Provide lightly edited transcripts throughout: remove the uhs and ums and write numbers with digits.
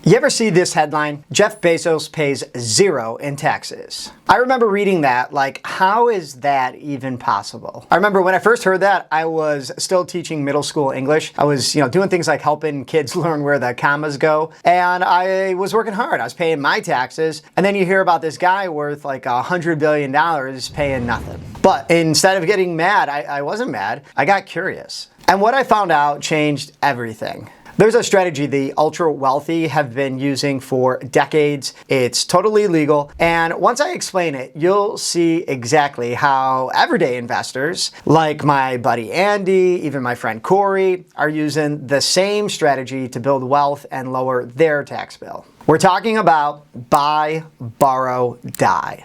You ever see this headline? Jeff Bezos pays 0 in taxes. I remember reading that, like, how is that even possible? I remember when I first heard that, I was still teaching middle school English. I was, doing things like helping kids learn where the commas go. And I was working hard. I was paying my taxes. And then you hear about this guy worth like $100 billion paying nothing. But instead of getting mad, I wasn't mad. I got curious. And what I found out changed everything. There's a strategy the ultra wealthy have been using for decades. It's totally legal. And once I explain it, you'll see exactly how everyday investors, like my buddy Andy, even my friend Cory, are using the same strategy to build wealth and lower their tax bill. We're talking about buy, borrow, die.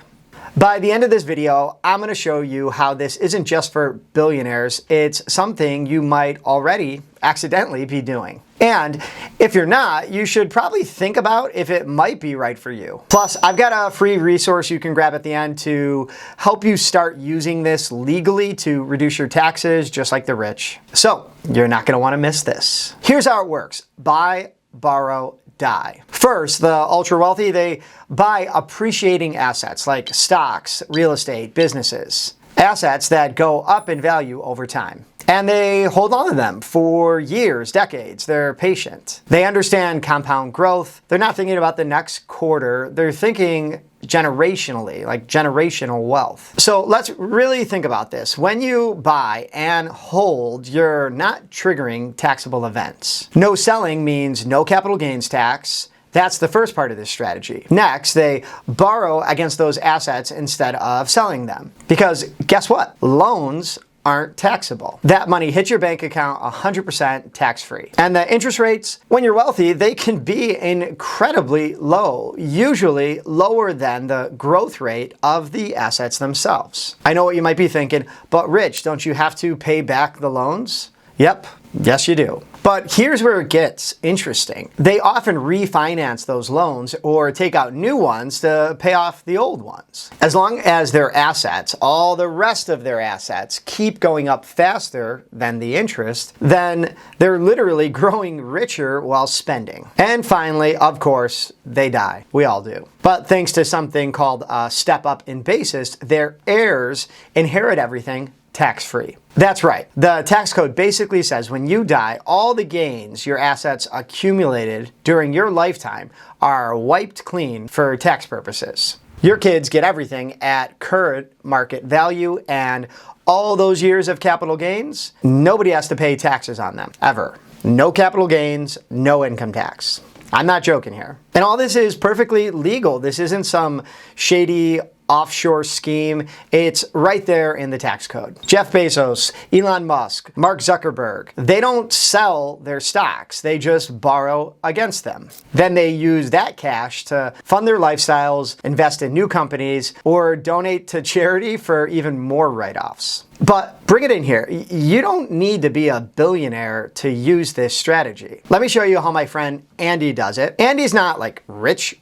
By the end of this video, I'm going to show you how this isn't just for billionaires. It's something you might already accidentally be doing. And if you're not, you should probably think about if it might be right for you. Plus, I've got a free resource you can grab at the end to help you start using this legally to reduce your taxes, just like the rich. So you're not going to want to miss this. Here's how it works. Buy, borrow, die. First, the ultra wealthy, they buy appreciating assets like stocks, real estate, businesses, assets that go up in value over time. And they hold on to them for years, decades. They're patient. They understand compound growth. They're not thinking about the next quarter. They're thinking generationally, like generational wealth. So let's really think about this. When you buy and hold, you're not triggering taxable events. No selling means no capital gains tax. That's the first part of this strategy. Next, they borrow against those assets instead of selling them. Because guess what? Loans aren't taxable. That money hits your bank account 100% tax-free. And the interest rates, when you're wealthy, they can be incredibly low, usually lower than the growth rate of the assets themselves. I know what you might be thinking, but Rich, don't you have to pay back the loans? Yep, yes you do. But here's where it gets interesting. They often refinance those loans or take out new ones to pay off the old ones. As long as their assets, all the rest of their assets, keep going up faster than the interest, then they're literally growing richer while spending. And finally, of course, they die. We all do. But thanks to something called a step up in basis, their heirs inherit everything tax-free. That's right. The tax code basically says when you die, all the gains your assets accumulated during your lifetime are wiped clean for tax purposes. Your kids get everything at current market value, and all those years of capital gains, nobody has to pay taxes on them, ever. No capital gains, no income tax. I'm not joking here. And all this is perfectly legal. This isn't some shady offshore scheme. It's right there in the tax code. Jeff Bezos, Elon Musk, Mark Zuckerberg, they don't sell their stocks. They just borrow against them. Then they use that cash to fund their lifestyles, invest in new companies, or donate to charity for even more write-offs. But bring it in here. You don't need to be a billionaire to use this strategy. Let me show you how my friend Andy does it. Andy's not like rich.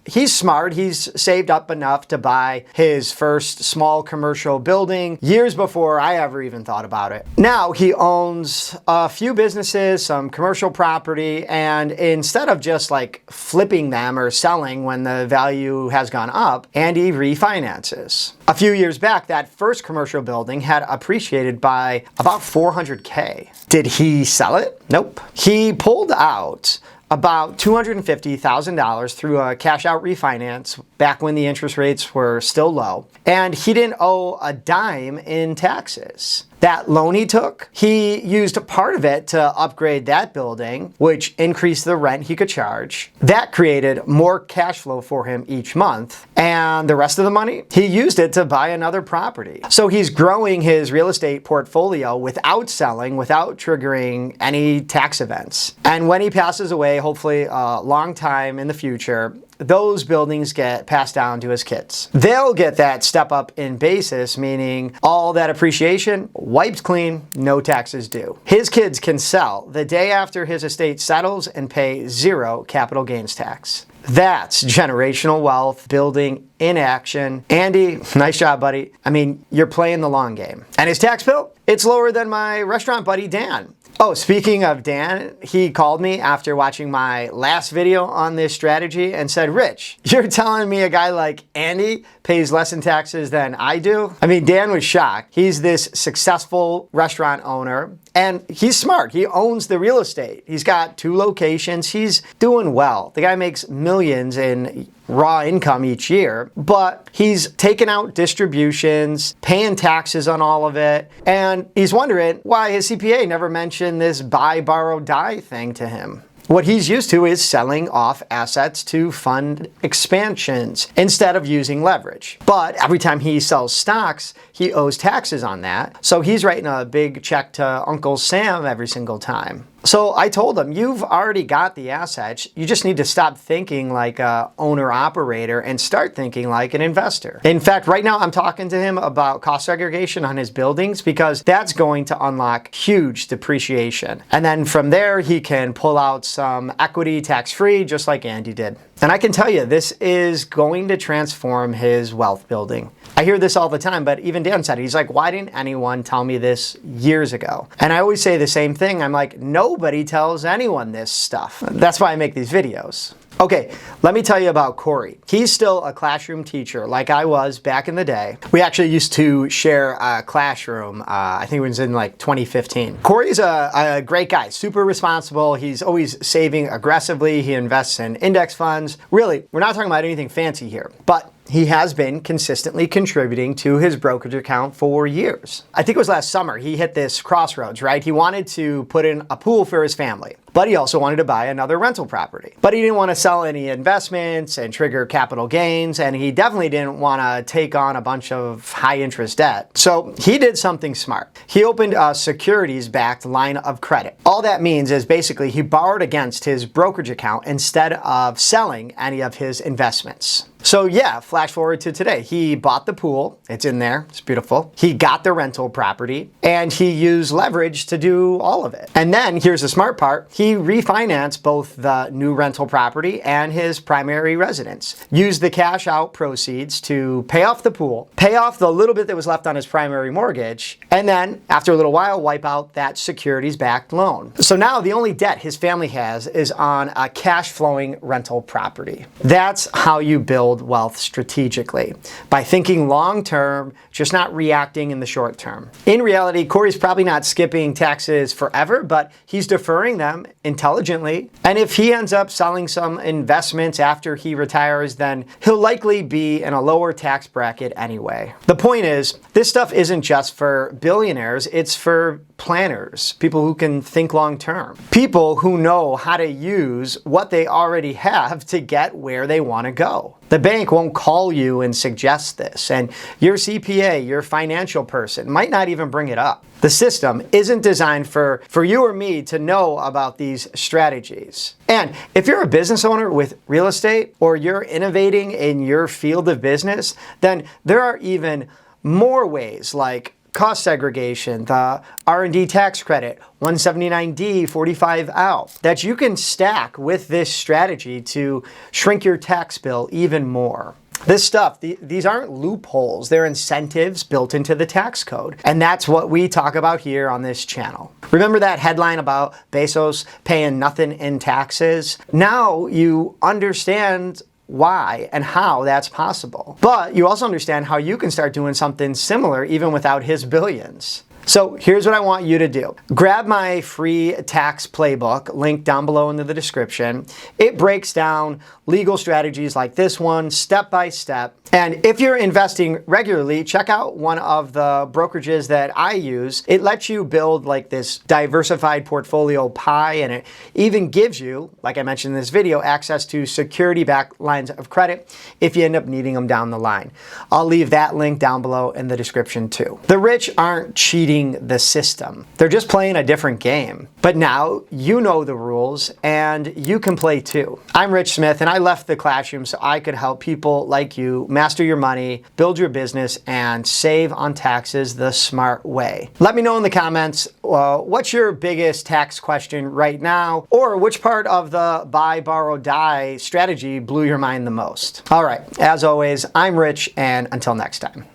He's smart. He's saved up enough to buy his first small commercial building years before I ever even thought about it. Now he owns a few businesses, some commercial property, and instead of just like flipping them or selling when the value has gone up, Andy refinances. A few years back, that first commercial building had appreciated by about $400K. Did he sell it? Nope. He pulled out about $250,000 through a cash out refinance back when the interest rates were still low, and he didn't owe a dime in taxes. That loan he took, he used part of it to upgrade that building, which increased the rent he could charge. That created more cash flow for him each month. And the rest of the money, he used it to buy another property. So he's growing his real estate portfolio without selling, without triggering any tax events. And when he passes away, hopefully a long time in the future, those buildings get passed down to his kids. They'll get that step up in basis, meaning all that appreciation wiped clean, no taxes due. His kids can sell the day after his estate settles and pay 0 capital gains tax. That's generational wealth building in action. Andy, nice job, buddy. I mean, you're playing the long game. And his tax bill? It's lower than my restaurant buddy Dan. Oh, speaking of Dan, he called me after watching my last video on this strategy and said, Rich, you're telling me a guy like Andy pays less in taxes than I do? I mean, Dan was shocked. He's this successful restaurant owner and he's smart. He owns the real estate. He's got 2 locations. He's doing well. The guy makes millions in raw income each year, but he's taken out distributions, paying taxes on all of it, and he's wondering why his CPA never mentioned this buy, borrow, die thing to him. What he's used to is selling off assets to fund expansions instead of using leverage. But every time he sells stocks, he owes taxes on that. So he's writing a big check to Uncle Sam every single time. So I told him, you've already got the assets. You just need to stop thinking like a owner-operator and start thinking like an investor. In fact, right now I'm talking to him about cost segregation on his buildings because that's going to unlock huge depreciation. And then from there, he can pull out some equity tax-free, just like Andy did. And I can tell you, this is going to transform his wealth building. I hear this all the time, but even Dan said it. He's like, why didn't anyone tell me this years ago? And I always say the same thing. I'm like, nobody tells anyone this stuff. That's why I make these videos. Okay, let me tell you about Cory. He's still a classroom teacher like I was back in the day. We actually used to share a classroom. I think it was in like 2015. Cory's a great guy, super responsible. He's always saving aggressively. He invests in index funds. Really, we're not talking about anything fancy here, but he has been consistently contributing to his brokerage account for years. I think it was last summer, he hit this crossroads, right? He wanted to put in a pool for his family, but he also wanted to buy another rental property. But he didn't want to sell any investments and trigger capital gains, and he definitely didn't want to take on a bunch of high interest debt. So he did something smart. He opened a securities-backed line of credit. All that means is basically he borrowed against his brokerage account instead of selling any of his investments. So yeah, flash forward to today. He bought the pool. It's in there. It's beautiful. He got the rental property and he used leverage to do all of it. And then here's the smart part. He refinanced both the new rental property and his primary residence. Used the cash out proceeds to pay off the pool, pay off the little bit that was left on his primary mortgage, and then after a little while, wipe out that securities-backed loan. So now the only debt his family has is on a cash flowing rental property. That's how you build wealth strategically, by thinking long term, just not reacting in the short term. In reality, Cory's probably not skipping taxes forever, but he's deferring them intelligently. And if he ends up selling some investments after he retires, then he'll likely be in a lower tax bracket anyway. The point is, this stuff isn't just for billionaires, it's for planners, people who can think long term, people who know how to use what they already have to get where they want to go. The bank won't call you and suggest this, and your CPA, your financial person, might not even bring it up. The system isn't designed for you or me to know about these strategies. And if you're a business owner with real estate or you're innovating in your field of business, then there are even more ways like cost segregation, the R&D tax credit, 179D, 45L, that you can stack with this strategy to shrink your tax bill even more. This stuff, these aren't loopholes, they're incentives built into the tax code. And that's what we talk about here on this channel. Remember that headline about Bezos paying nothing in taxes? Now you understand why and how that's possible. But you also understand how you can start doing something similar even without his billions. So here's what I want you to do. Grab my free tax playbook, linked down below in the description. It breaks down legal strategies like this one, step by step. And if you're investing regularly, check out one of the brokerages that I use. It lets you build like this diversified portfolio pie, and it even gives you, like I mentioned in this video, access to security-backed lines of credit if you end up needing them down the line. I'll leave that link down below in the description too. The rich aren't cheating the system. They're just playing a different game. But now you know the rules and you can play too. I'm Rich Smith and I left the classroom so I could help people like you master your money, build your business, and save on taxes the smart way. Let me know in the comments what's your biggest tax question right now, or which part of the buy, borrow, die strategy blew your mind the most. All right, as always, I'm Rich, and until next time.